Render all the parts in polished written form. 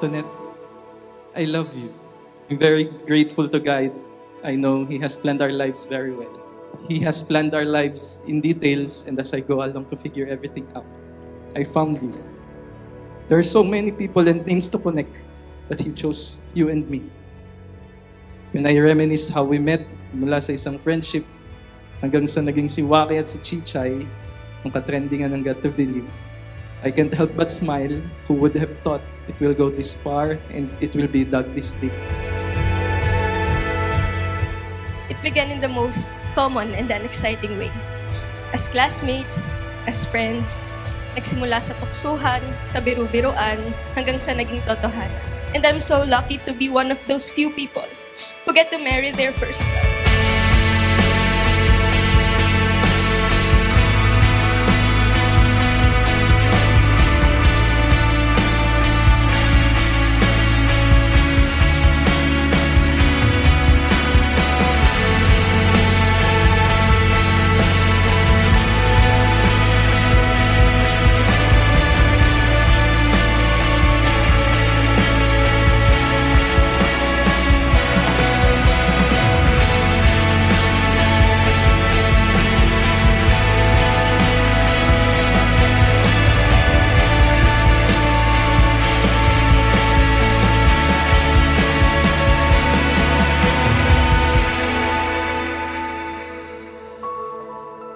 Tonet, I love you. I'm very grateful to God. I know He has planned our lives very well. He has planned our lives in details, and as I go along to figure everything out, I found you. There are so many people and names to connect, but He chose you and me. When I reminisce how we met mula sa isang friendship hanggang sa naging si Waki at si Chichay, ang katrendingan ng Got to Believe, I can't help but smile. Who would have thought it will go this far and it will be dug this deep? It began in the most common and then exciting way. As classmates, as friends, nagsimula sa tuksuhan, sa biru-biruan, hanggang sa naging totohanan. And I'm so lucky to be one of those few people who get to marry their first love.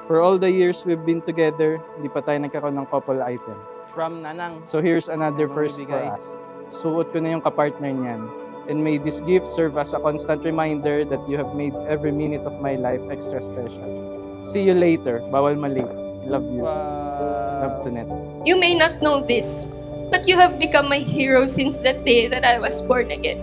For all the years we've been together, hindi pa tayo nagkaroon ng couple item. From Nanang. So here's another Ano first for bibigay? us. Suot ko na yung kapartner niyan. And may this gift serve as a constant reminder that you have made every minute of my life extra special. See you later. Bawal mali. Love you. Love Tonet. You may not know this, but you have become my hero since that day that I was born again.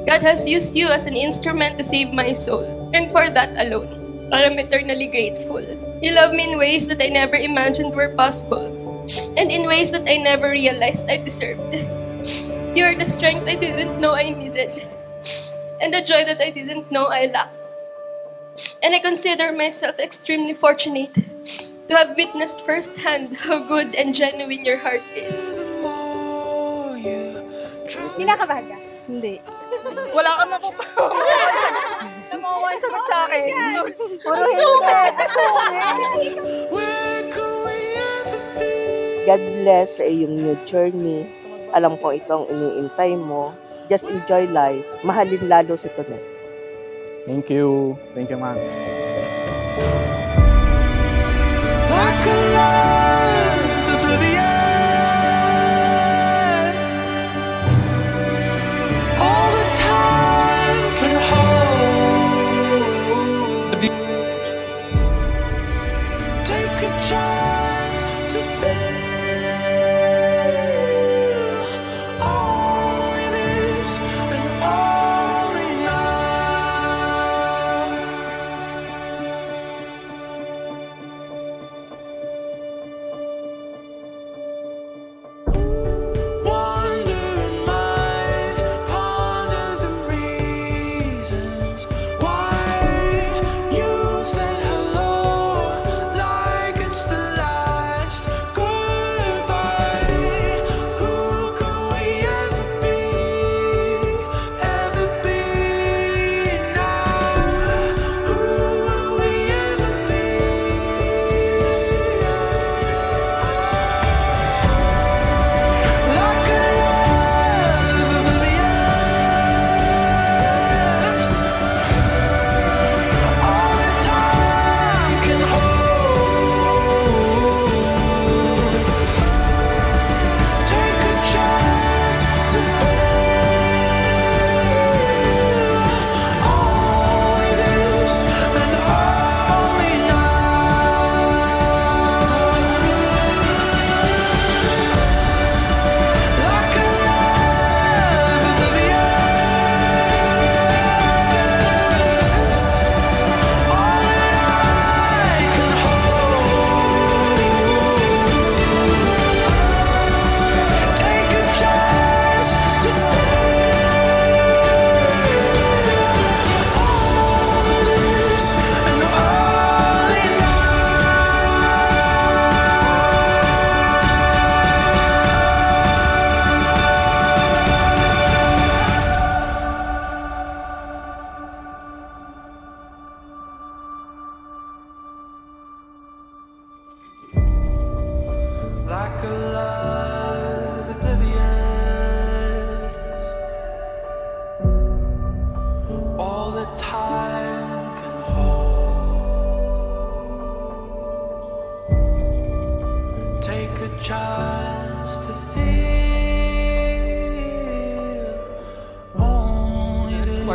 God has used you as an instrument to save my soul, and for that alone, I am eternally grateful. You love me in ways that I never imagined were possible, and in ways that I never realized I deserved. You are the strength I didn't know I needed, and the joy that I didn't know I lacked. And I consider myself extremely fortunate to have witnessed firsthand how good and genuine your heart is. Kinakabahan ka? Hindi. Wala kang nakukuha ang sagot sa akin. Puro God bless sa iyong new journey. Alam ko ito ang iniintay mo. Just enjoy life. Mahalin lalo si Tonet. Thank you. Thank you, ma'am. Like a love oblivious. All the time can hold. Take a chance to feel all it is and all we know.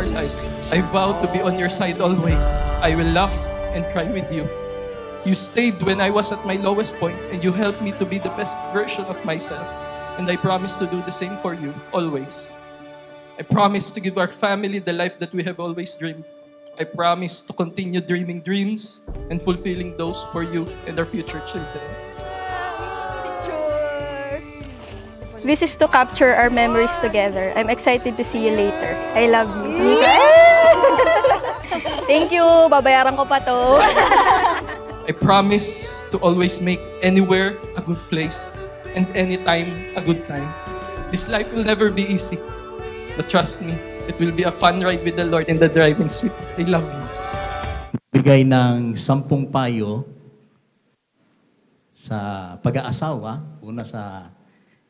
our lives. I vow to be on your side always. I will laugh and cry with you. You stayed when I was at my lowest point, and you helped me to be the best version of myself. And I promise to do the same for you, always. I promise to give our family the life that we have always dreamed. I promise to continue dreaming dreams and fulfilling those for you and our future children. This is to capture our memories together. I'm excited to see you later. I love you. Thank you. Babayaran ko pa to. I promise to always make anywhere a good place and anytime a good time. This life will never be easy, but trust me, it will be a fun ride with the Lord in the driving seat. I love you. Bigay ng 10 payo sa pag-aasawa, una sa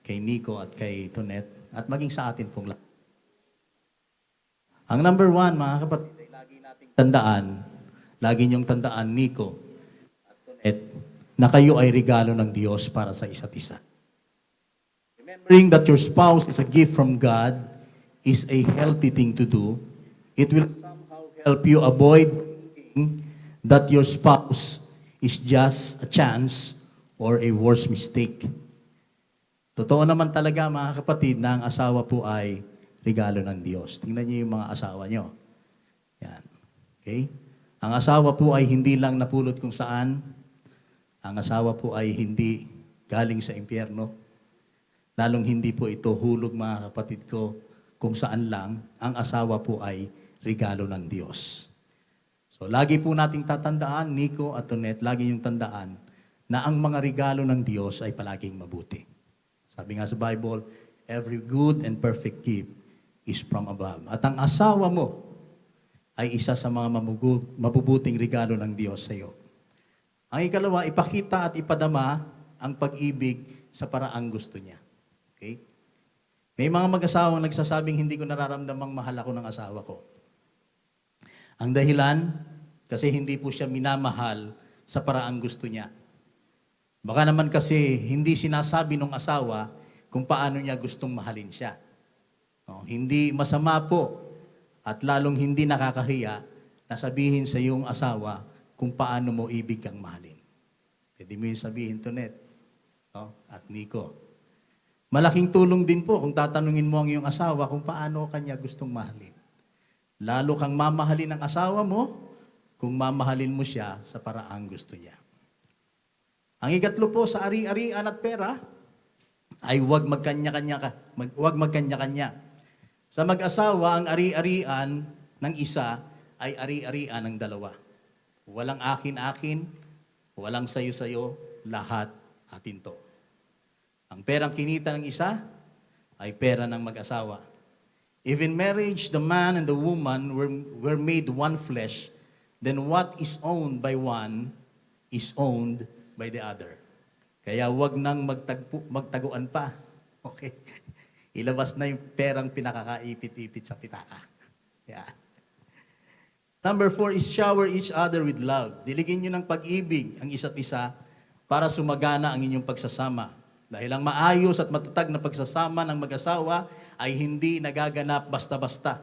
kay Nico at kay Tonet, at maging sa atin pong lahat. Ang number 1, mga kapatid, ay lagi nating tandaan, lagi niyong tandaan, Nico at Tonet, na kayo ay regalo ng Diyos para sa isa't isa. Remembering that your spouse is a gift from God is a healthy thing to do. It will somehow help you avoid thinking that your spouse is just a chance or a worse mistake. Totoo naman talaga, mga kapatid, na ang asawa po ay regalo ng Diyos. Tingnan niyo yung mga asawa niyo. Yan. Okay? Ang asawa po ay hindi lang napulot kung saan. Ang asawa po ay hindi galing sa impyerno. Lalong hindi po ito hulog, mga kapatid ko, kung saan lang. Ang asawa po ay regalo ng Diyos. So, lagi po nating tatandaan, Nico at Tonet, lagi yung tandaan na ang mga regalo ng Diyos ay palaging mabuti. Sabi nga sa Bible, every good and perfect gift is from above. At ang asawa mo ay isa sa mga mabubuting regalo ng Diyos sa iyo. Ang ikalawa, ipakita at ipadama ang pag-ibig sa paraang gusto niya. Okay? May mga mag-asawang nagsasabing, hindi ko nararamdamang mahal ako ng asawa ko. Ang dahilan, kasi hindi po siya minamahal sa paraang gusto niya. Baka naman kasi hindi sinasabi ng asawa kung paano niya gustong mahalin siya. No, hindi masama po at lalong hindi nakakahiya na sabihin sa iyong asawa kung paano mo ibig kang mahalin. Pwede mo yung sabihin, Tonet, no? At Nico. Malaking tulong din po kung tatanungin mo ang iyong asawa kung paano kanya gustong mahalin. Lalo kang mamahalin ng asawa mo kung mamahalin mo siya sa paraang gusto niya. Ang ikatlo po sa ari-arian at pera ay huwag magkanya-kanya. Sa mag-asawa, ang ari-arian ng isa ay ari-arian ng dalawa. Walang akin-akin, walang sayo-sayo, lahat atin to. Ang perang kinita ng isa ay pera ng mag-asawa. If in marriage, the man and the woman were made one flesh, then what is owned by one is owned by the other. Kaya wag nang magtaguan pa. Okay? Ilabas na yung perang pinakakaipit-ipit sa pitaka. Yeah. Number 4 is shower each other with love. Diligin nyo ng pag-ibig ang isa't isa para sumagana ang inyong pagsasama. Dahil ang maayos at matatag na pagsasama ng mag-asawa ay hindi nagaganap basta-basta.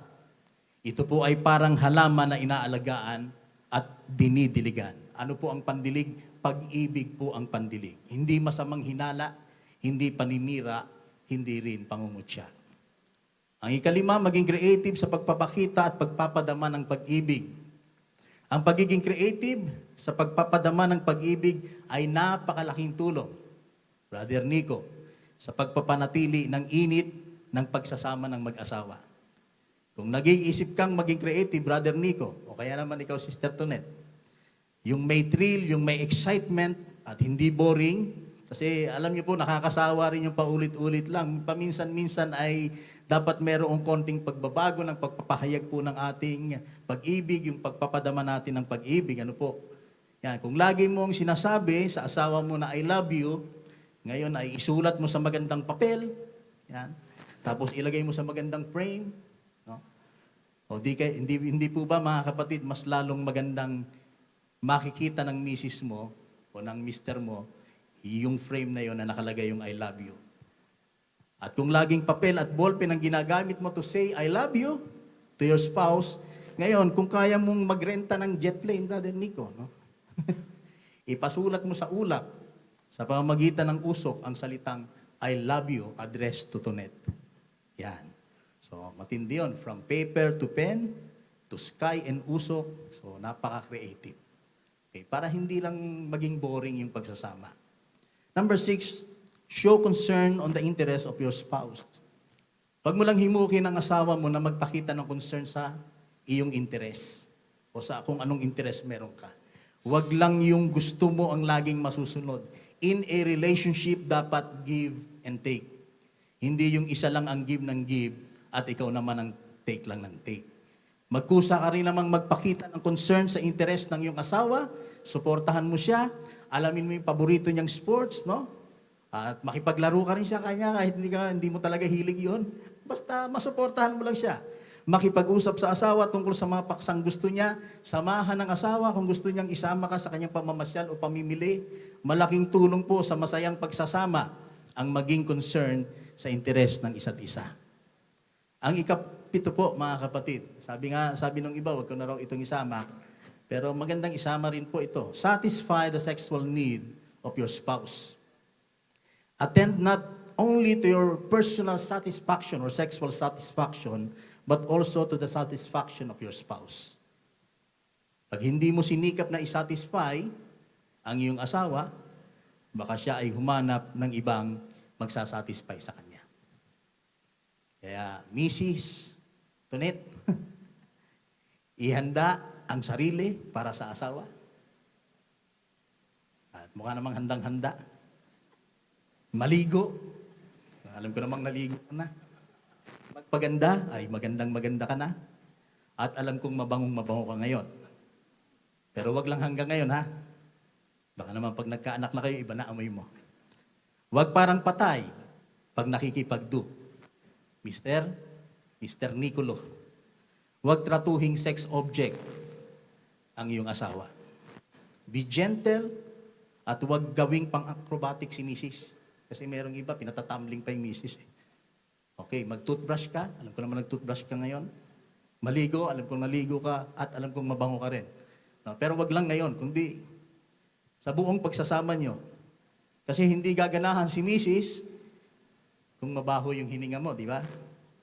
Ito po ay parang halaman na inaalagaan at dinidiligan. Ano po ang pandilig? Pag-ibig po ang pandilig. Hindi masamang hinala, hindi paninira, hindi rin pangungutya. Ang ikalima, maging creative sa pagpapakita at pagpapadama ng pag-ibig. Ang pagiging creative sa pagpapadama ng pag-ibig ay napakalaking tulong, Brother Nico, sa pagpapanatili ng init ng pagsasama ng mag-asawa. Kung nag-iisip kang maging creative, Brother Nico, o kaya naman ikaw, Sister Tonet, yung may thrill, yung may excitement, at hindi boring, kasi alam niyo po, nakakasawa rin yung paulit-ulit lang. Paminsan-minsan ay dapat merong konting pagbabago ng pagpapahayag po ng ating pag-ibig, yung pagpapadama natin ng pag-ibig. Ano po? Yan, kung lagi mong sinasabi sa asawa mo na I love you, ngayon ay isulat mo sa magandang papel, yan, tapos ilagay mo sa magandang frame. No? O hindi po ba, mga kapatid, mas lalong magandang makikita ng misis mo o ng mister mo yung frame na yon na nakalagay yung I love you. At kung laging papel at ballpen ang ginagamit mo to say I love you, to your spouse. Ngayon, kung kaya mong magrenta ng jet plane, Brother Nico, no? Ipasulat mo sa ulap, sa pamamagitan ng usok, ang salitang, I love you, addressed to Tonet. Yan. So, matindi yun. From paper to pen, to sky and usok. So, napaka-creative. Okay, para hindi lang maging boring yung pagsasama. Number 6, show concern on the interest of your spouse. Huwag mo lang himukin ang asawa mo na magpakita ng concern sa iyong interest o sa kung anong interest meron ka. Huwag lang yung gusto mo ang laging masusunod. In a relationship, dapat give and take. Hindi yung isa lang ang give ng give at ikaw naman ang take lang ng take. Magkusa ka rin namang magpakita ng concern sa interest ng iyong asawa, suportahan mo siya, alamin mo yung paborito niyang sports, no? At makipaglaro ka rin siya kanya kahit hindi mo talaga hilig yun. Basta masuportahan mo lang siya. Makipag-usap sa asawa tungkol sa mga paksang gusto niya, samahan ng asawa kung gusto niyang isama ka sa kanyang pamamasyal o pamimili. Malaking tulong po sa masayang pagsasama ang maging concern sa interes ng isa't isa. Ang ikapito po, mga kapatid, sabi nung iba, wag ko na raw itong isama, pero magandang isama rin po ito. Satisfy the sexual need of your spouse. Attend not only to your personal satisfaction or sexual satisfaction, but also to the satisfaction of your spouse. Pag hindi mo sinikap na isatisfy ang iyong asawa, baka siya ay humanap ng ibang magsasatisfy sa kanya. Kaya, Mrs. Tonet, ihanda ang sarili para sa asawa. At mukha namang handang-handa. Maligo. Alam ko namang naligo ka na. Magpaganda, ay magandang-maganda ka na. At alam kong mabangong-mabango ka ngayon. Pero wag lang hanggang ngayon, ha? Baka naman pag nagkaanak na kayo, iba na amoy mo. Wag parang patay pag nakikipagdo. Mr. Nicolo, wag tratuhing sex object ang iyong asawa. Be gentle at wag gawing pang-acrobatic si Mrs. Kasi merong iba, pinatatumbling pa yung Mrs. Okay, mag-toothbrush ka. Alam ko naman nag-toothbrush ka ngayon. Maligo, alam kong naligo ka at alam kong mabango ka rin. No, pero wag lang ngayon, kundi sa buong pagsasama nyo. Kasi hindi gaganahan si Mrs. kung mabaho yung hininga mo, di ba?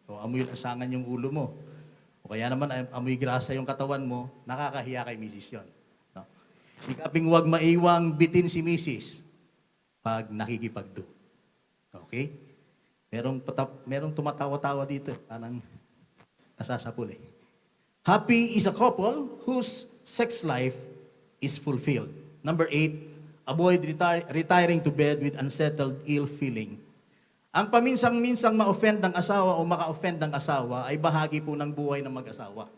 O amoy lasangan yung ulo mo. O kaya naman amoy grasa yung katawan mo, nakakahiya kay Mrs. yun. No? Sikaping wag maiwang bitin si Mrs. pag nakikipagdo. Okay? Merong tumatawa-tawa dito. Parang nasasapul eh. Happy is a couple whose sex life is fulfilled. Number 8, avoid retiring to bed with unsettled ill feeling. Ang paminsang-minsang ma-offend ng asawa o maka-offend ng asawa ay bahagi po ng buhay ng mag-asawa.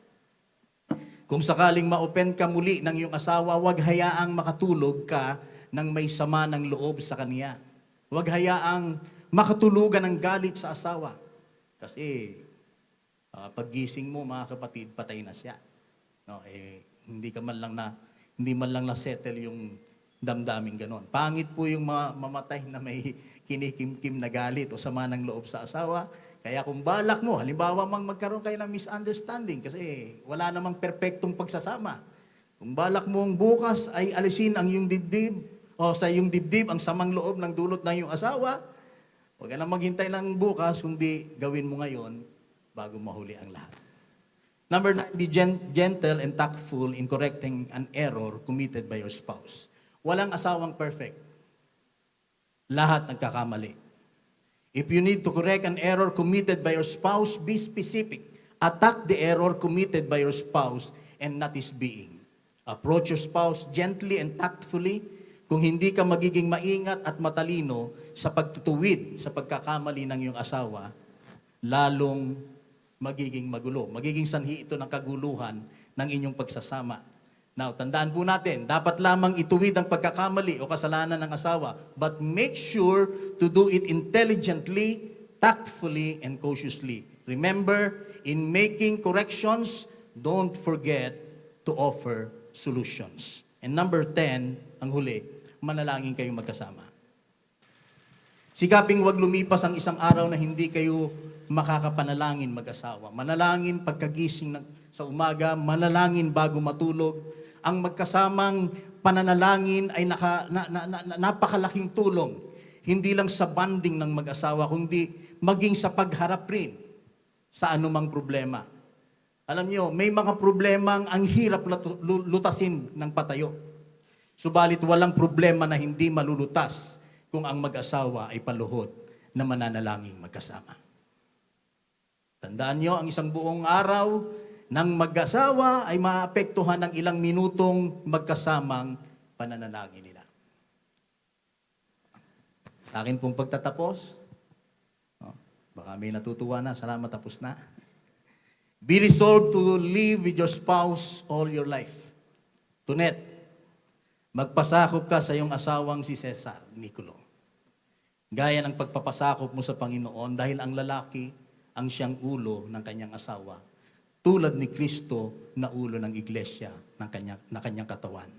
Kung sakaling ma-offend ka muli ng iyong asawa, huwag hayaang makatulog ka ng may sama ng loob sa kaniya. Huwag hayaang makatulugan ng galit sa asawa. Kasi paggising mo, mga kapatid, patay na siya. No, hindi man lang na-settle yung damdaming ganon. Pangit po yung mamatay na may kinikimkim na galit o sama ng loob sa asawa. Kaya kung balak mo, halimbawa magkaroon kayo ng misunderstanding kasi wala namang perpektong pagsasama. Kung balak mong bukas ay alisin ang iyong dibdib o sa iyong dibdib ang samang loob ng dulot ng iyong asawa, huwag ka na maghintay ng bukas, kundi gawin mo ngayon bago mahuli ang lahat. Number 9, be gentle and tactful in correcting an error committed by your spouse. Walang asawang perfect. Lahat nagkakamali. If you need to correct an error committed by your spouse, be specific. Attack the error committed by your spouse and not his being. Approach your spouse gently and tactfully. Kung hindi ka magiging maingat at matalino sa pagtutuwid sa pagkakamali ng iyong asawa, lalong magiging magulo. Magiging sanhi ito ng kaguluhan ng inyong pagsasama. Now, tandaan po natin, dapat lamang ituwid ang pagkakamali o kasalanan ng asawa, but make sure to do it intelligently, tactfully, and cautiously. Remember, in making corrections, don't forget to offer solutions. And number 10, ang huli, manalangin kayong magkasama. Sikaping wag lumipas ang isang araw na hindi kayo makakapanalangin mag-asawa. Manalangin pagkagising sa umaga, manalangin bago matulog. Ang magkasamang pananalangin ay napakalaking tulong. Hindi lang sa bonding ng mag-asawa, kundi maging sa pagharap rin sa anumang problema. Alam nyo, may mga problemang ang hirap lutasin ng patayo. Subalit walang problema na hindi malulutas kung ang mag-asawa ay paluhod na mananalangin magkasama. Tandaan nyo, ang isang buong araw ng mag-asawa ay maapektuhan ng ilang minutong magkasamang pananalangin nila. Sa akin pong pagtatapos, baka may natutuwa na, salamat, tapos na. Be resolved to live with your spouse all your life. Tunet, magpasakop ka sa iyong asawang si Cesar Niculo. Gaya ng pagpapasakop mo sa Panginoon dahil ang lalaki ang siyang ulo ng kanyang asawa. Tulad ni Kristo na ulo ng iglesia na kanyang katawan.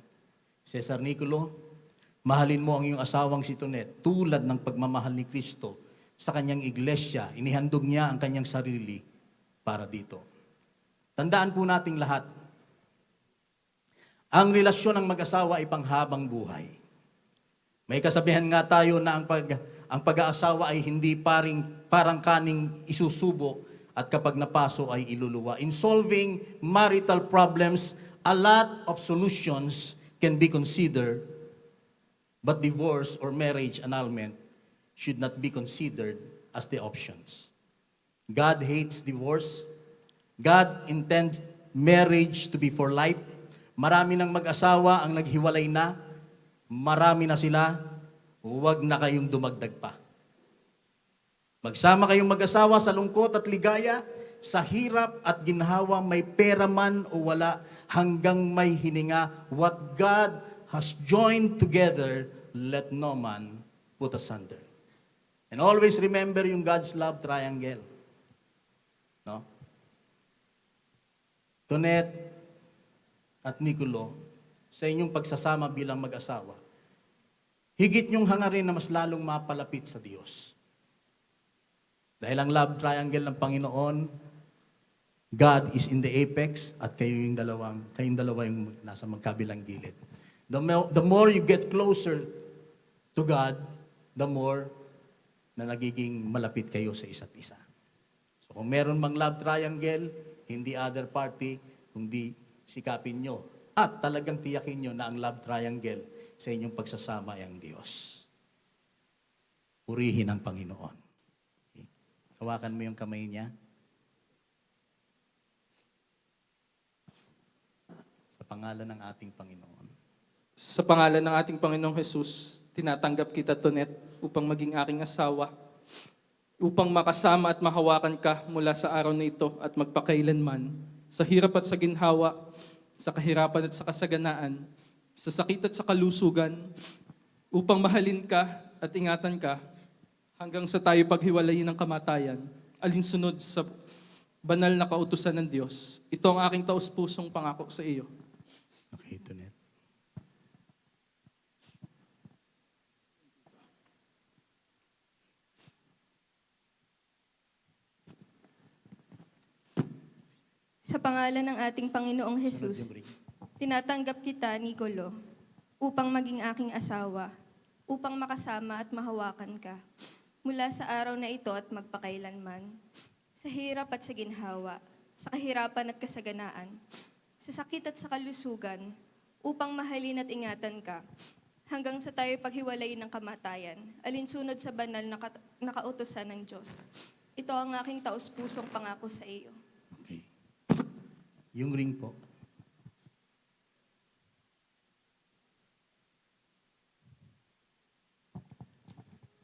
Cesar Niculo, mahalin mo ang iyong asawang si Tunet tulad ng pagmamahal ni Kristo sa kanyang iglesia. Inihandog niya ang kanyang sarili para dito. Tandaan po nating lahat, ang relasyon ng mag-asawa ay panghabang buhay. May kasabihan nga tayo na ang pag-aasawa ay hindi parang kaning isusubo at kapag napaso ay iluluwa. In solving marital problems, a lot of solutions can be considered, but divorce or marriage annulment should not be considered as the options. God hates divorce. God intends marriage to be for life. Marami ng mag-asawa ang naghiwalay na. Marami na sila. Huwag na kayong dumagdag pa. Magsama kayong mag-asawa sa lungkot at ligaya, sa hirap at ginhawa, may pera man o wala, hanggang may hininga. What God has joined together, let no man put asunder. And always remember yung God's love triangle. No? Tunet at Niculo, sa inyong pagsasama bilang mag-asawa, higit niyong hangarin na mas lalong mapalapit sa Diyos. Dahil ang love triangle ng Panginoon, God is in the apex at kayong dalawa yung nasa magkabilang gilid. The more you get closer to God, the more na nagiging malapit kayo sa isa't isa. So kung meron mang love triangle, hindi other party, kundi sikapin nyo. At talagang tiyakin nyo na ang love triangle sa inyong pagsasama ay ang Diyos. Purihin ang Panginoon. Okay. Hawakan mo yung kamay niya. Sa pangalan ng ating Panginoon. Sa pangalan ng ating Panginoong Jesus, tinatanggap kita, Tonet, upang maging aking asawa, upang makasama at mahawakan ka mula sa araw na ito at magpakailanman, sa hirap at sa ginhawa, sa kahirapan at sa kasaganaan, sa sakit at sa kalusugan, upang mahalin ka at ingatan ka, hanggang sa tayo paghiwalayin ng kamatayan, alinsunod sa banal na kautusan ng Diyos. Ito ang aking taus-pusong pangako sa iyo. Okay, Tonet. Sa pangalan ng ating Panginoong Jesus, tinatanggap kita, Niculo, upang maging aking asawa, upang makasama at mahawakan ka, mula sa araw na ito at magpakailanman, sa hirap at sa ginhawa, sa kahirapan at kasaganaan, sa sakit at sa kalusugan, upang mahalin at ingatan ka, hanggang sa tayo paghiwalay ng kamatayan, alinsunod sa banal na kautusan ng Diyos. Ito ang aking taus-pusong pangako sa iyo. Okay. Yung ring po.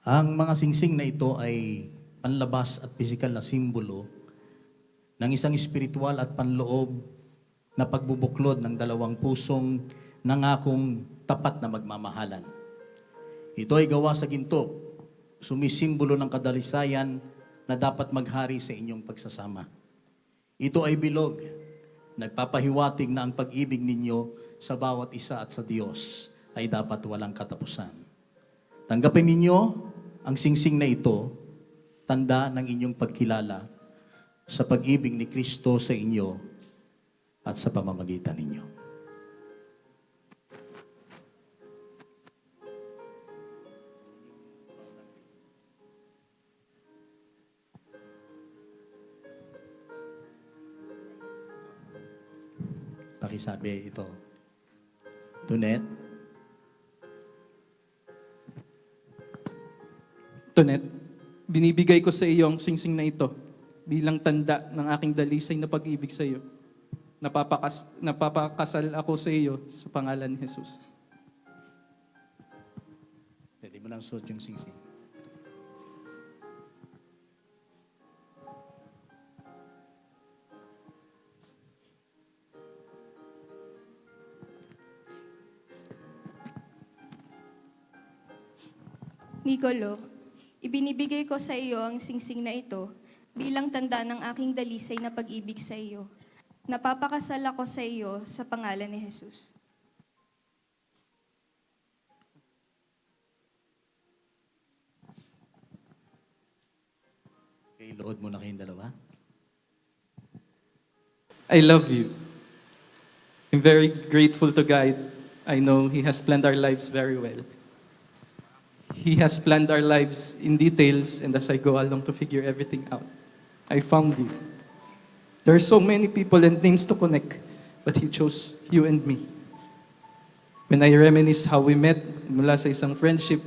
Ang mga singsing na ito ay panlabas at pisikal na simbolo ng isang espiritual at panloob na pagbubuklod ng dalawang pusong nangakong tapat na magmamahalan. Ito ay gawa sa ginto, sumisimbolo ng kadalisayan na dapat maghari sa inyong pagsasama. Ito ay bilog, nagpapahiwatig na ang pag-ibig ninyo sa bawat isa at sa Diyos ay dapat walang katapusan. Tanggapin ninyo ang singsing na ito tanda ng inyong pagkilala sa pag-ibig ni Kristo sa inyo at sa pamamagitan ninyo. Pakisabi ito. Tunet, Tonet, binibigay ko sa iyo ang singsing na ito bilang tanda ng aking dalisay na pag-ibig sa iyo. Napapakasal ako sa iyo sa pangalan ni Jesus. pwede mo lang suot yung singsing. Nicolo, ibinibigay ko sa iyo ang singsing na ito bilang tanda ng aking dalisay na pag-ibig sa iyo. Napapakasal ako sa iyo sa pangalan ni Jesus. Okay, load mo na kayong dalawa. I love you. I'm very grateful to God. I know He has planned our lives very well. He has planned our lives in details, and as I go along to figure everything out, I found you. There are so many people and names to connect, but He chose you and me. When I reminisce how we met mula sa isang friendship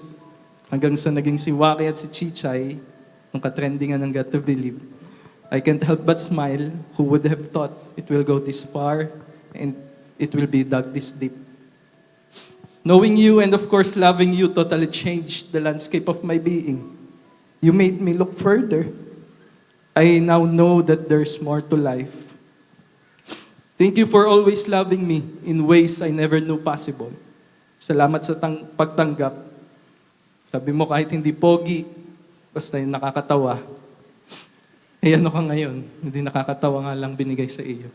hanggang sa naging si Waki at si Chichay, nung katrendingan ng Got to Believe, I can't help but smile. Who would have thought it will go this far and it will be dug this deep? Knowing you and of course loving you totally changed the landscape of my being. You made me look further. I now know that there's more to life. Thank you for always loving me in ways I never knew possible. Salamat sa pagtanggap. Sabi mo kahit hindi pogi, basta yung nakakatawa. Eh ano ka ngayon? Hindi nakakatawa nga lang binigay sa iyo.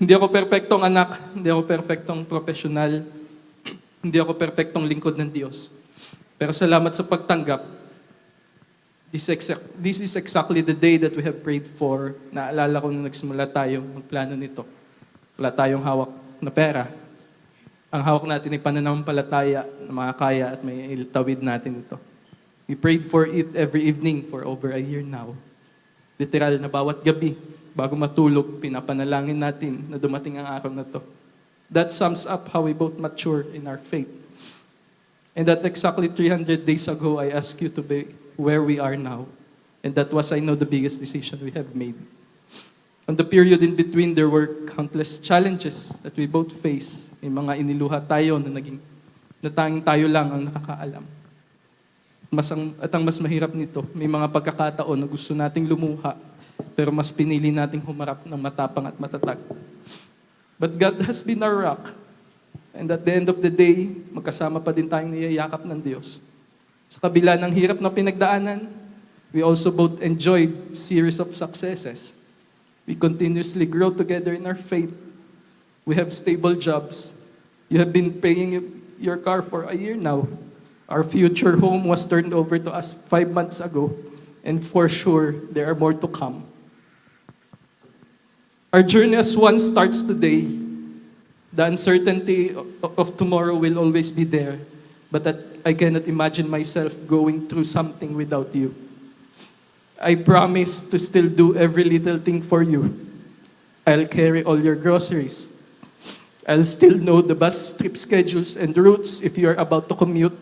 Hindi ako perpektong anak, hindi ako perpektong profesional, hindi ako perpektong lingkod ng Diyos. Pero salamat sa pagtanggap. This is exactly the day that we have prayed for. Naalala ko nung nagsimula tayo magplano nito. Wala tayong hawak na pera. Ang hawak natin ay pananampalataya na makakaya at may iltawid natin ito. We prayed for it every evening for over a year now. Literal na bawat gabi, bago matulog, pinapanalangin natin na dumating ang araw na to. That sums up how we both mature in our faith. And that exactly 300 days ago, I asked you to be where we are now. And that was, I know, the biggest decision we have made. On the period in between, there were countless challenges that we both face. May mga iniluha tayo na tanging tayo lang ang nakakaalam. At ang mas mahirap nito, may mga pagkakataon na gusto nating lumuha, pero mas pinili nating humarap ng matapang at matatag. But God has been our rock. And at the end of the day, magkasama pa din tayong niyayakap ng Diyos. Sa kabila ng hirap na pinagdaanan, we also both enjoyed series of successes. We continuously grow together in our faith. We have stable jobs. You have been paying your car for a year now. Our future home was turned over to us 5 months ago, and for sure, there are more to come. Our journey as one starts today. The uncertainty of tomorrow will always be there, but that I cannot imagine myself going through something without you. I promise to still do every little thing for you. I'll carry all your groceries. I'll still know the bus trip schedules and routes if you are about to commute.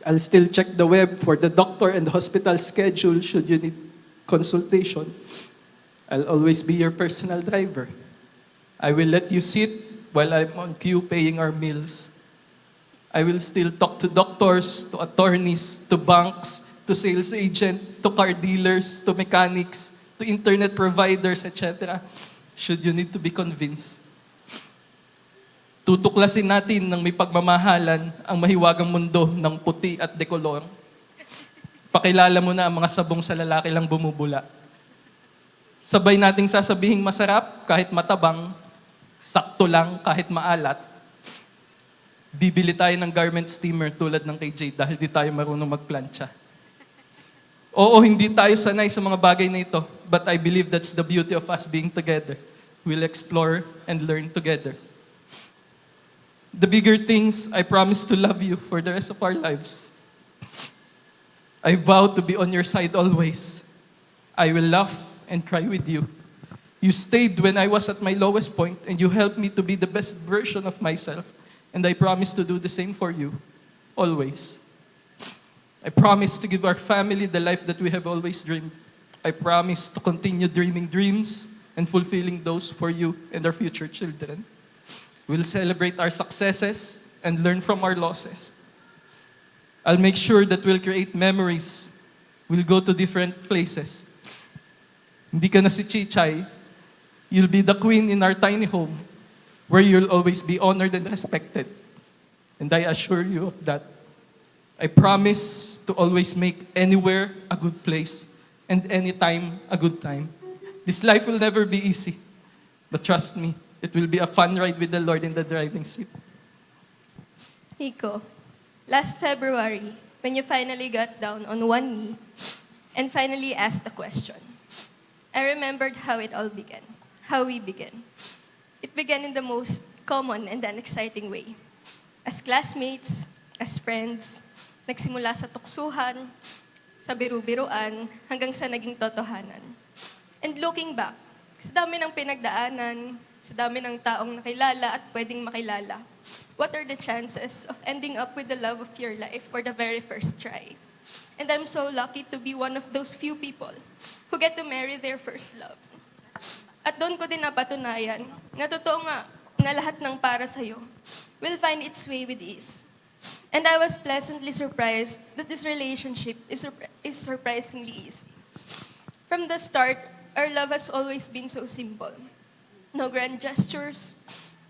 I'll still check the web for the doctor and the hospital schedule should you need consultation. I'll always be your personal driver. I will let you sit while I'm on queue paying our meals. I will still talk to doctors, to attorneys, to banks, to sales agent, to car dealers, to mechanics, to internet providers, etc. Should you need to be convinced. Tutuklasin natin ng may pagmamahalan ang mahiwagang mundo ng puti at dekolor. Pakilala mo na ang mga sabong sa lalaki lang bumubula. Sabay nating sasabihing masarap kahit matabang, sakto lang kahit maalat. Bibili tayo ng garment steamer tulad ng kay Jade dahil di tayo marunong magplantsa. Oo, hindi tayo sanay sa mga bagay na ito, but I believe that's the beauty of us being together. We'll explore and learn together. The bigger things, I promise to love you for the rest of our lives. I vow to be on your side always. I will laugh and cry with you. You stayed when I was at my lowest point, and you helped me to be the best version of myself. And I promise to do the same for you, always. I promise to give our family the life that we have always dreamed. I promise to continue dreaming dreams and fulfilling those for you and our future children. We'll celebrate our successes and learn from our losses. I'll make sure that we'll create memories. We'll go to different places. Hindi ka na si Chichay. You'll be the queen in our tiny home where you'll always be honored and respected. And I assure you of that. I promise to always make anywhere a good place and anytime a good time. This life will never be easy. But trust me, it will be a fun ride with the Lord in the driving seat. Nico, last February, when you finally got down on one knee and finally asked the question, I remembered how it all began, how we began. It began in the most common and unexciting way. As classmates, as friends, nagsimula sa tuksuhan, sa biru-biruan, hanggang sa naging totohanan. And looking back, sa dami ng pinagdaanan, sa dami ng taong nakilala at pwedeng makilala, what are the chances of ending up with the love of your life for the very first try? And I'm so lucky to be one of those few people who get to marry their first love. At doon ko din napatunayan na totoo nga na lahat ng para sa'yo will find its way with ease. And I was pleasantly surprised that this relationship is surprisingly easy. From the start, our love has always been so simple. No grand gestures,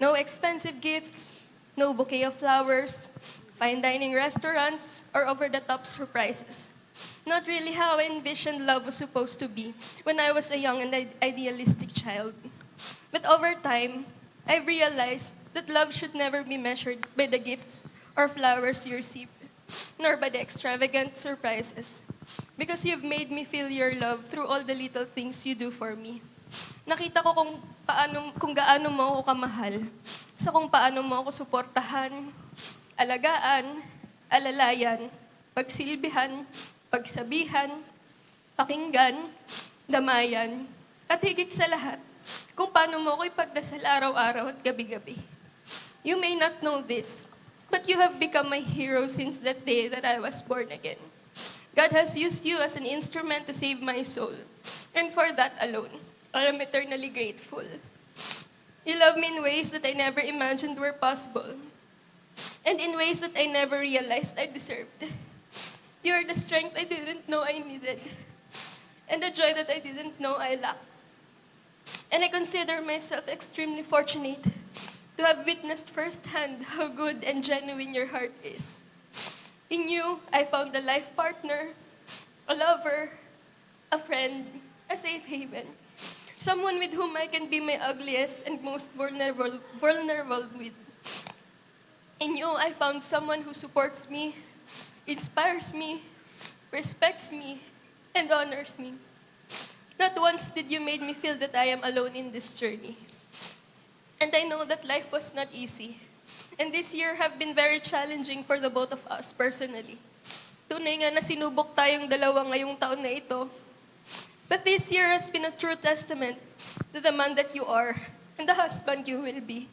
no expensive gifts, no bouquet of flowers, fine dining restaurants, or over-the-top surprises. Not really how I envisioned love was supposed to be when I was a young and idealistic child. But over time, I realized that love should never be measured by the gifts or flowers you receive, nor by the extravagant surprises. Because you've made me feel your love through all the little things you do for me. Nakita ko kung gaano mo ako kamahal, sa kung paano mo ako suportahan, alagaan, alalayan, pagsilbihan, pagsabihan, pakinggan, damayan, at higit sa lahat, kung paano mo ako ipagdasal araw-araw at gabi-gabi. You may not know this, but you have become my hero since that day that I was born again. God has used you as an instrument to save my soul, and for that alone, I am eternally grateful. You love me in ways that I never imagined were possible, and in ways that I never realized I deserved. You are the strength I didn't know I needed, and the joy that I didn't know I lacked. And I consider myself extremely fortunate to have witnessed firsthand how good and genuine your heart is. In you, I found a life partner, a lover, a friend, a safe haven, someone with whom I can be my ugliest and most vulnerable with. In you, I found someone who supports me, inspires me, respects me, and honors me. Not once did you make me feel that I am alone in this journey. And I know that life was not easy. And this year have been very challenging for the both of us personally. Tunay nga na sinubok tayong dalawa ngayong taon na ito. But this year has been a true testament to the man that you are and the husband you will be.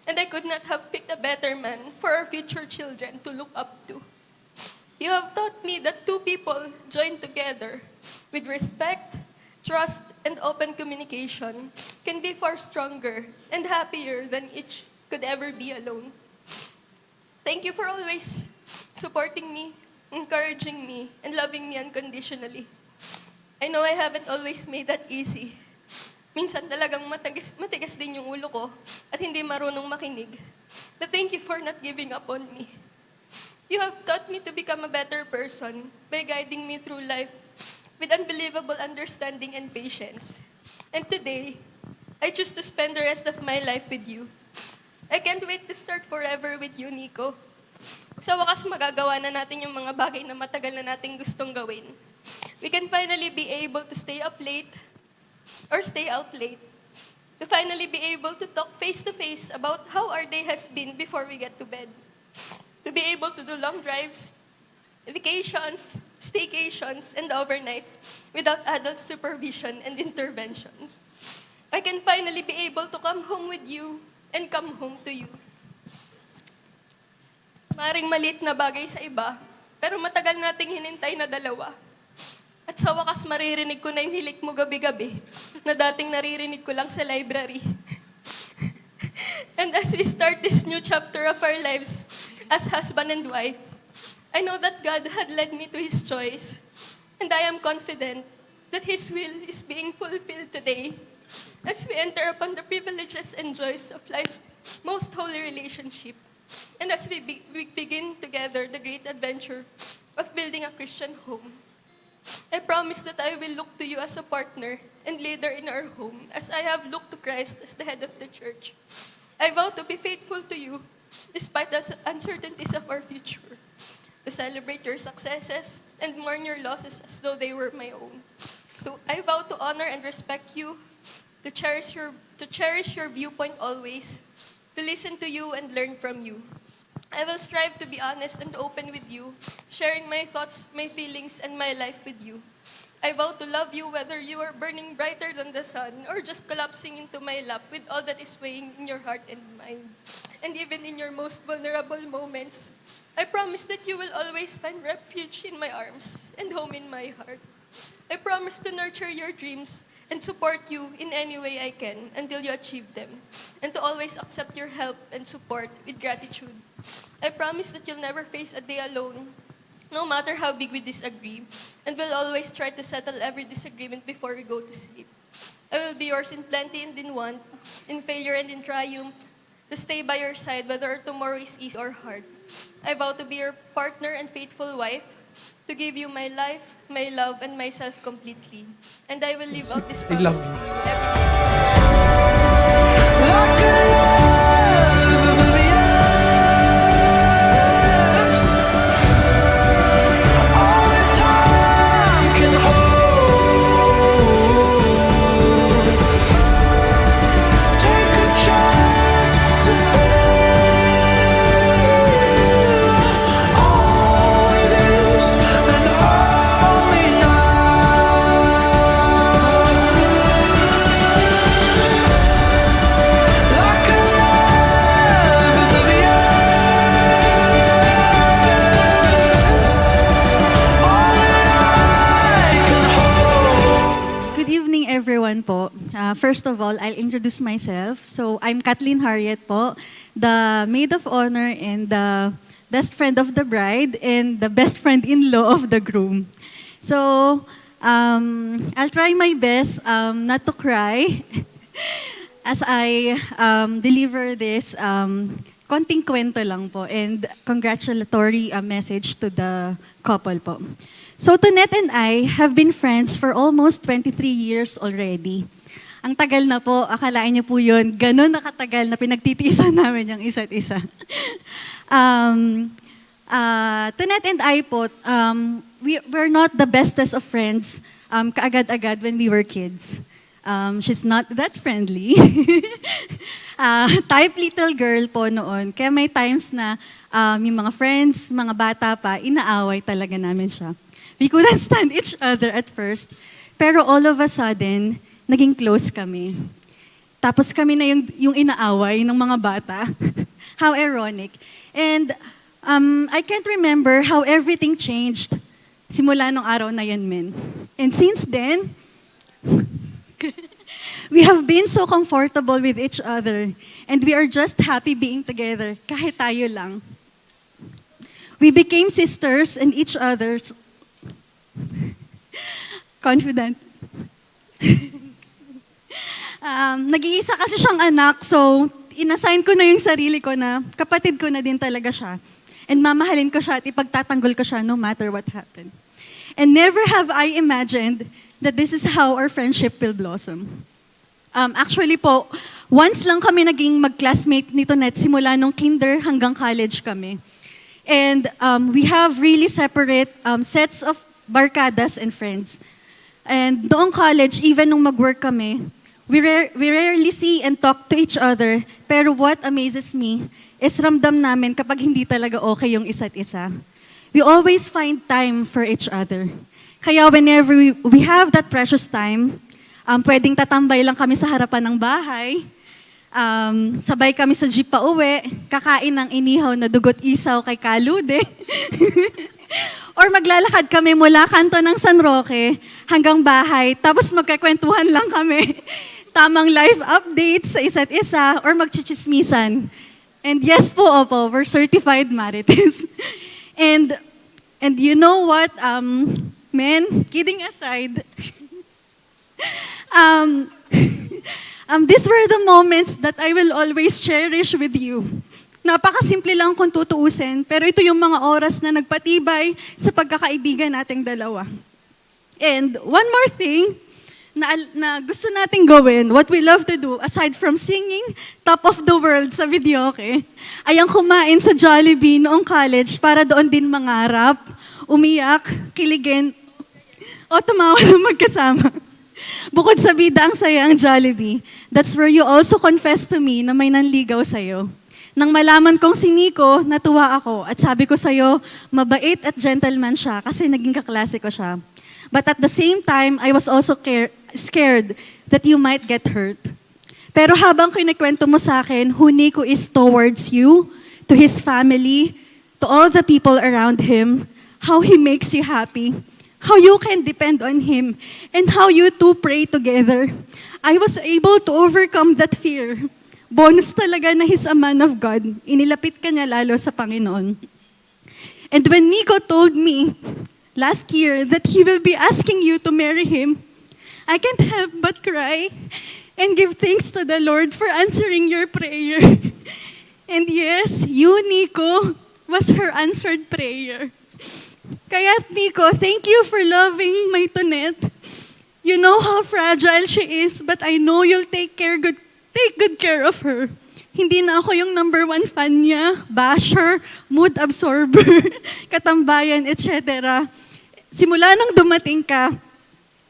And I could not have picked a better man for our future children to look up to. You have taught me that two people joined together with respect, trust, and open communication can be far stronger and happier than each could ever be alone. Thank you for always supporting me, encouraging me, and loving me unconditionally. I know I haven't always made that easy. Minsan talagang matigas din yung ulo ko at hindi marunong makinig. But thank you for not giving up on me. You have taught me to become a better person by guiding me through life with unbelievable understanding and patience. And today, I choose to spend the rest of my life with you. I can't wait to start forever with you, Nico. Sa wakas, magagawa na natin yung mga bagay na matagal na nating gustong gawin. We can finally be able to stay up late or stay out late. To finally be able to talk face to face about how our day has been before we get to bed. To be able to do long drives, vacations, staycations, and overnights without adult supervision and interventions. I can finally be able to come home with you and come home to you. Maring maliit na bagay sa iba, pero matagal nating hinintay na dalawa. At sa wakas maririnig ko na yung hilik mo gabi-gabi na dating naririnig ko lang sa library. And as we start this new chapter of our lives as husband and wife, I know that God had led me to His choice, and I am confident that His will is being fulfilled today as we enter upon the privileges and joys of life's most holy relationship, and as we begin together the great adventure of building a Christian home. I promise that I will look to you as a partner and leader in our home as I have looked to Christ as the head of the church. I vow to be faithful to you despite the uncertainties of our future, to celebrate your successes and mourn your losses as though they were my own. I vow to honor and respect you, to cherish your viewpoint always, to listen to you and learn from you. I will strive to be honest and open with you, sharing my thoughts, my feelings, and my life with you. I vow to love you whether you are burning brighter than the sun or just collapsing into my lap with all that is weighing in your heart and mind. And even in your most vulnerable moments, I promise that you will always find refuge in my arms and home in my heart. I promise to nurture your dreams and support you in any way I can until you achieve them, and to always accept your help and support with gratitude. I promise that you'll never face a day alone, no matter how big we disagree, and will always try to settle every disagreement before we go to sleep. I will be yours in plenty and in want, in failure and in triumph, to stay by your side whether tomorrow is easy or hard. I vow to be your partner and faithful wife, to give you my life, my love, and myself completely. And I will live out this I love promise you. to you every day. Good evening, everyone po. First of all, I'll introduce myself. So, I'm Kathleen Harriet po, the maid of honor and the best friend of the bride and the best friend-in-law of the groom. So, I'll try my best not to cry as I deliver this konting kwento lang po and congratulatory message to the couple po. So Tonette and I have been friends for almost 23 years already. Ang tagal na po, akalain niyo po yun, ganun nakatagal na pinagtitiisan namin yung isa't isa. Tonette and I po, we're not the bestest of friends kaagad-agad when we were kids. She's not that friendly. Type little girl po noon. Kaya may times na yung mga friends, mga bata pa, inaaway talaga namin siya. We couldn't stand each other at first. Pero all of a sudden, naging close kami. Tapos kami na yung inaaway ng mga bata. How ironic. And I can't remember how everything changed simula nung araw na yan, men. And since then, we have been so comfortable with each other. And we are just happy being together, kahit tayo lang. We became sisters and each other's confident. Nag-iisa kasi siyang anak, so inassign ko na yung sarili ko na kapatid ko na din talaga siya. And mamahalin ko siya at ipagtatanggol ko siya no matter what happened. And never have I imagined that this is how our friendship will blossom. Actually po, once lang kami naging mag-classmate ni Tonette simula nung kinder hanggang college kami. And we have really separate sets of barkadas and friends. And noong college, even nung mag-work kami, we rarely see and talk to each other. Pero what amazes me is ramdam namin kapag hindi talaga okay yung isa't isa. We always find time for each other. Kaya whenever we have that precious time, pwedeng tatambay lang kami sa harapan ng bahay, sabay kami sa jeep pa uwi, kakain ng inihaw na dugot isaw kay Kalude. Or maglalakad kami mula kanto ng San Roque hanggang bahay, tapos magkakwentuhan lang kami. Tamang live updates sa isa't isa or magchichismisan. And yes po, opo, we're certified marites. And you know what, men, kidding aside, these were the moments that I will always cherish with you. Napakasimple lang kung tutuusin, pero ito yung mga oras na nagpatibay sa pagkakaibigan nating dalawa. And one more thing na gusto nating gawin, what we love to do, aside from singing Top of the World sa videoke, ay ang kumain sa Jollibee noong college para doon din mangarap, umiyak, kiligin, o tumawa na magkasama. Bukod sa bida ang saya ang Jollibee, that's where you also confess to me na may nanligaw sa'yo. Nang malaman kong si Nico, natuwa ako at sabi ko sa'yo, mabait at gentleman siya kasi naging kaklase ko siya. But at the same time, I was also scared that you might get hurt. Pero habang kinikwento mo sa akin who Nico is towards you, to his family, to all the people around him, how he makes you happy, how you can depend on him, and how you two pray together, I was able to overcome that fear. Bonus talaga na he's a man of God. Inilapit ka niya lalo sa Panginoon. And when Nico told me last year that he will be asking you to marry him, I can't help but cry and give thanks to the Lord for answering your prayer. And yes, you, Nico, was her answered prayer. Kaya, Nico, thank you for loving my Tonet. You know how fragile she is, but I know you'll take good care of her. Hindi na ako yung number 1 fan niya, basher, mood absorber, katambayan, etc. Simula nang dumating ka,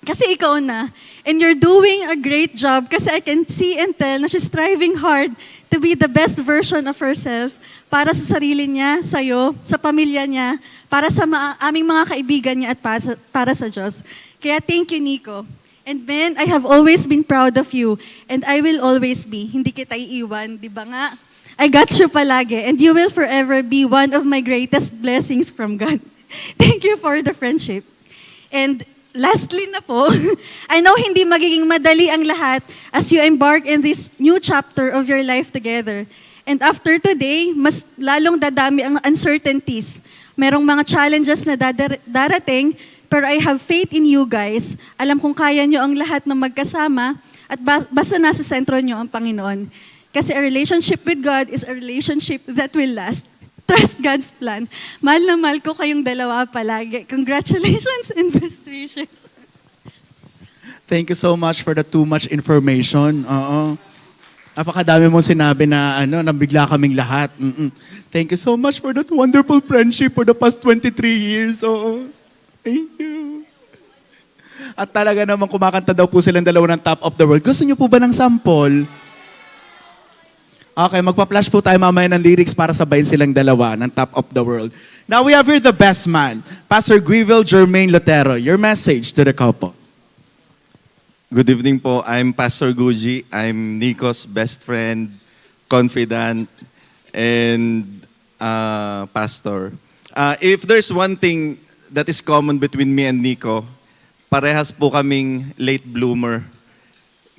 kasi ikaw na, and you're doing a great job kasi I can see and tell na she's striving hard to be the best version of herself para sa sarili niya, sa'yo, sa pamilya niya, para sa aming mga kaibigan niya at para sa Diyos. Kaya thank you, Nico. And Ben, I have always been proud of you and I will always be. Hindi kita iiwan, di ba nga? I got you palagi and you will forever be one of my greatest blessings from God. Thank you for the friendship. And lastly na po, I know hindi magiging madali ang lahat as you embark in this new chapter of your life together. And after today, mas lalong dadami ang uncertainties. Merong mga challenges na darating, pero I have faith in you guys. Alam kong kaya nyo ang lahat ng magkasama at basta nasa sentro nyo ang Panginoon. Kasi a relationship with God is a relationship that will last. Trust God's plan. Mahal na mahal ko kayong dalawa palagi. Congratulations and best wishes. Thank you so much for the too much information. Oo. Napakadami mong sinabi na nabigla kaming lahat. Thank you so much for that wonderful friendship for the past 23 years. Oo. Thank you. At talaga naman kumakanta daw po silang dalawa ng Top of the World. Gusto niyo po ba ng sample? Okay, magpa-flash po tayo mamaya ng lyrics para sabayin silang dalawa ng Top of the World. Now we have here the best man, Pastor Greville Jermaine Lotero. Your message to the couple. Good evening po. I'm Pastor Guji. I'm Nico's best friend, confidant, and pastor. If there's one thing that is common between me and Nico, parehas po kaming late bloomer.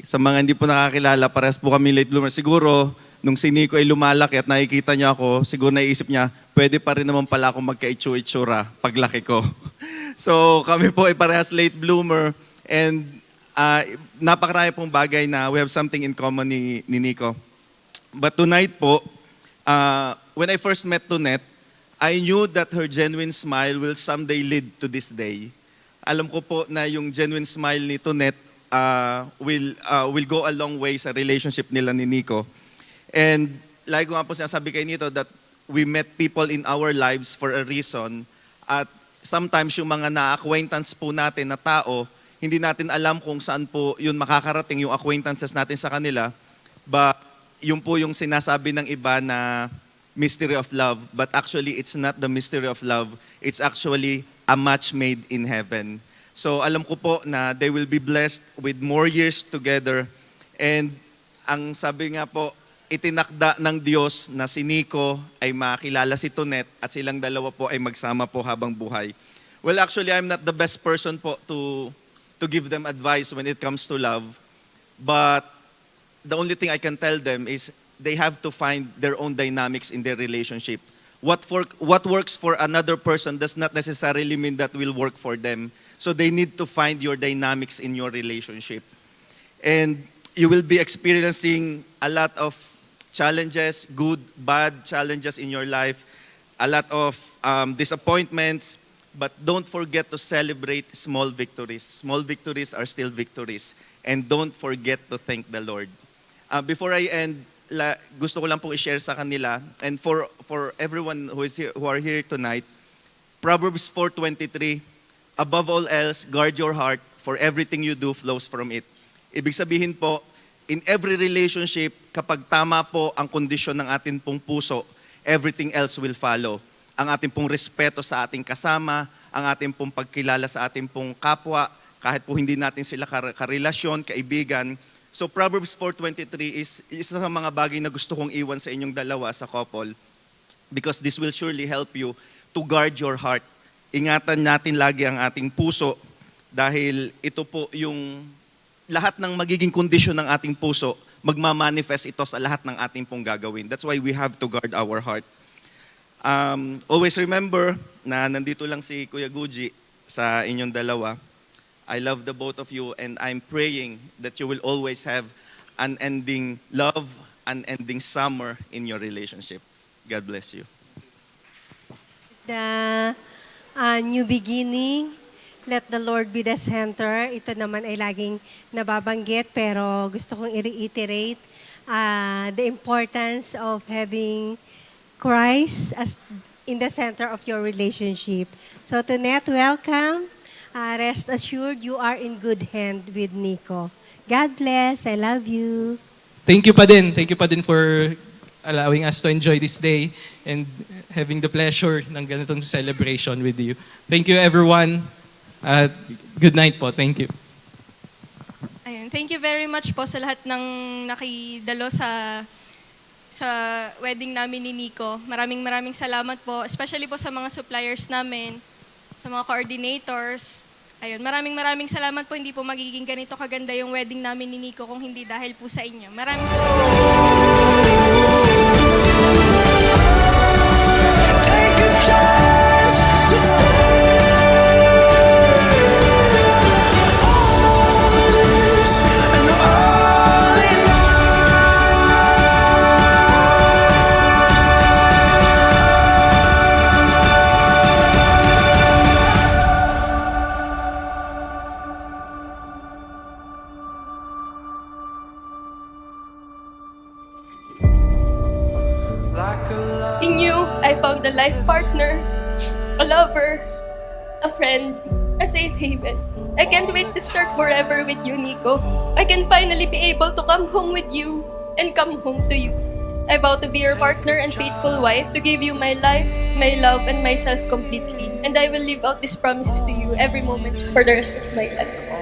Sa mga hindi po nakakilala, parehas po kaming late bloomer. Siguro, nung si Nico ay lumalaki at nakikita niya ako, siguro naisip niya, pwede pa rin naman pala akong magka-itsura paglaki ko. So kami po ay parehas late bloomer and napakarami pong bagay na we have something in common ni Nico. But tonight po, when I first met Tonet, I knew that her genuine smile will someday lead to this day. Alam ko po na yung genuine smile ni Tonet will go a long way sa relationship nila ni Nico. And like ko nga po sinasabi kay Nito that we met people in our lives for a reason at sometimes yung mga na-acquaintance po natin na tao, hindi natin alam kung saan po yun makakarating, yung acquaintances natin sa kanila. But yun po yung sinasabi ng iba na mystery of love. But actually, it's not the mystery of love. It's actually a match made in heaven. So alam ko po na they will be blessed with more years together. And ang sabi nga po, itinakda ng Diyos na si Nico ay makilala si Tonet at silang dalawa po ay magsama po habang buhay. Well, actually, I'm not the best person po to give them advice when it comes to love. But the only thing I can tell them is they have to find their own dynamics in their relationship. What works for another person does not necessarily mean that will work for them. So they need to find your dynamics in your relationship. And you will be experiencing a lot of challenges, good, bad challenges in your life, a lot of disappointments, but don't forget to celebrate small victories. Small victories are still victories. And don't forget to thank the Lord. Before I end, gusto ko lang pong i-share sa kanila, and for everyone who are here tonight, Proverbs 4:23, above all else, guard your heart, for everything you do flows from it. Ibig sabihin po, in every relationship, kapag tama po ang kondisyon ng ating pong puso, everything else will follow. Ang ating pong respeto sa ating kasama, ang ating pong pagkilala sa ating pong kapwa, kahit po hindi natin sila karelasyon, kaibigan. So Proverbs 4:23 is isa sa mga bagay na gusto kong iwan sa inyong dalawa sa couple, because this will surely help you to guard your heart. Ingatan natin lagi ang ating puso, dahil ito po yung lahat ng magiging kondisyon ng ating puso, magmamanifest ito sa lahat ng ating pong gagawin. That's why we have to guard our heart. Always remember na nandito lang si Kuya Guji sa inyong dalawa. I love the both of you, and I'm praying that you will always have unending love, unending summer in your relationship. God bless you. The new beginning, let the Lord be the center. Ito naman ay laging nababanggit, pero gusto kong i-reiterate the importance of having Christ as in the center of your relationship. So Tonet, welcome. Rest assured, you are in good hand with Nico. God bless. I love you. Thank you pa din. Thank you pa din for allowing us to enjoy this day and having the pleasure ng ganitong celebration with you. Thank you, everyone. Good night po. Thank you. Ayun, thank you very much po sa lahat ng nakidalo sa wedding namin ni Nico. Maraming salamat po, especially po sa mga suppliers namin, sa mga coordinators. Ayun, maraming salamat po. Hindi po magiging ganito kaganda yung wedding namin ni Nico kung hindi dahil po sa inyo. Maraming Take a chance to all it is and all it In you, I found a life partner, a lover, a friend, a safe haven. I can't wait to start forever with you, Nico. I can finally be able to come home with you and come home to you. I vow to be your partner and faithful wife, to give you my life, my love, and myself completely. And I will live out these promises to you every moment for the rest of my life.